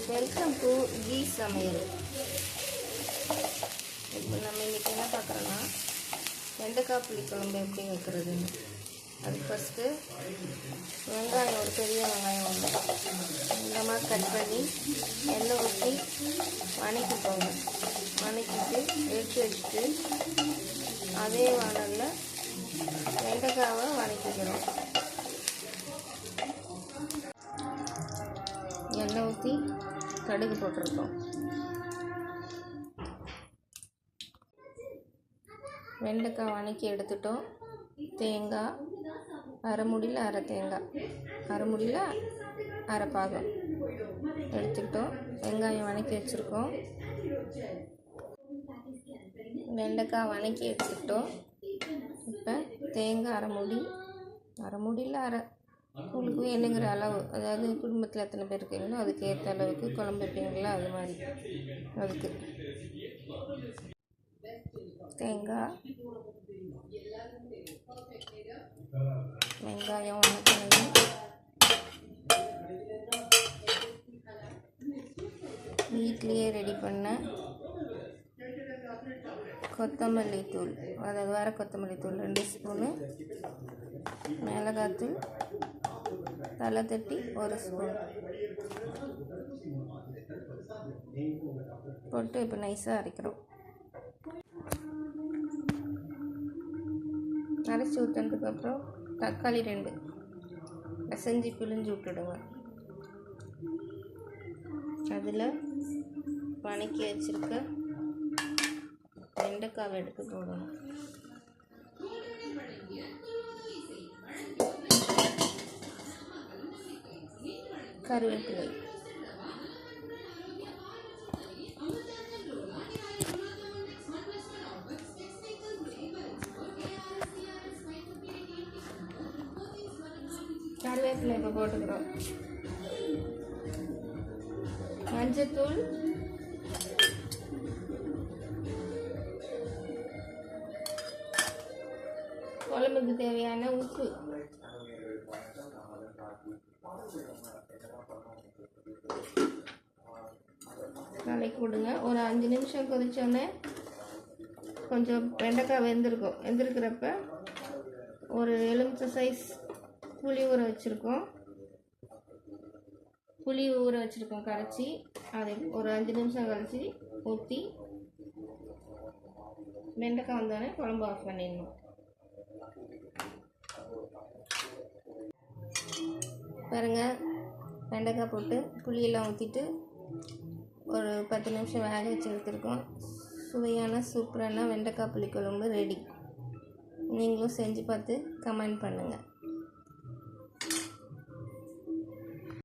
Welcome to key சமையல். இப்போ நம்ம இன்றைக்கி என்ன பார்க்குறோன்னா வெண்டைக்காய் புளிக்குழம்பு எப்படி வைக்கிறதுன்னு. அதுக்கு ஃபஸ்ட்டு வெங்காயம், ஒரு பெரிய வெங்காயம் ஒன்று இந்த மாதிரி கட் பண்ணி எண்ணெய் ஊற்றி வணக்கிக்கோங்க. வணக்கிட்டு எடுத்து வச்சுட்டு அதே வானலில் வெண்டைக்காவை வணக்கிக்கிறோம். எண்ணெய் ஊற்றி கடுகு போட்டிருக்கோம். வெண்டைக்காய் வணக்கி எடுத்துட்டோம். தேங்காய் அரை முடியில் அரை தேங்காய், அரை முடியில் அரை பாகம் எடுத்துக்கிட்டோம். வெங்காயம் வணக்கி வச்சுருக்கோம். வெண்டைக்காய் வணக்கி எடுத்துக்கிட்டோம். இப்போ தேங்காய் அரை முடியில் அரை, உங்களுக்கு வேணுங்கிற அளவு, அதாவது குடும்பத்தில் எத்தனை பேர் இருக்கீங்களோ அதுக்கு ஏற்ற அளவுக்கு குழம்பு வைப்பீங்களா அது மாதிரி. அதுக்கு தேங்காய், வெங்காயம் வணக்கணும். வீட்லேயே ரெடி பண்ண கொத்தமல்லி தூள், அதாவது வர கொத்தமல்லி தூள் 2 ஸ்பூனு, மிளகாத்தூள் தலை தட்டி 1 ஸ்பூன் போட்டு இப்போ நைஸாக அரைக்கிறோம். அரைச்சி ஊற்றினதுக்கப்புறம் தக்காளி 2 பிசைஞ்சு பிழிஞ்சு விட்டுடுங்க. அதில் வணக்கி வச்சுருக்க வெண்டைக்காவை எடுத்து போடணும். கருவேப்பிலை, கருவேப்பிலை இப்போ போட்டுக்கிறோம். மஞ்சத்தூள், குழம்புக்கு தேவையான உப்பு, கலக்கி விடுங்க. ஒரு 5 நிமிஷம் கொதிச்சோடனே கொஞ்சம் வெண்டைக்காய் வெந்திருக்கிறப்ப ஒரு எலுமிச்சை சைஸ் புளி ஊற வச்சுருக்கோம். கரைச்சி அதை ஒரு 5 நிமிஷம் கழிச்சு ஊற்றி வெண்டைக்காய் வந்தோடனே குழம்பு ஆஃப் பண்ணிடணும். பாருங்கள், வெண்டைக்காய் போட்டு புளியெல்லாம் ஊற்றிட்டு ஒரு 10 நிமிஷம் வேக வச்சு எடுத்துருக்கோம். சுவையான சூப்பரான வெண்டைக்காய் புளிக்குழம்பு ரெடி. நீங்களும் செஞ்சு பார்த்து கமெண்ட் பண்ணுங்கள்.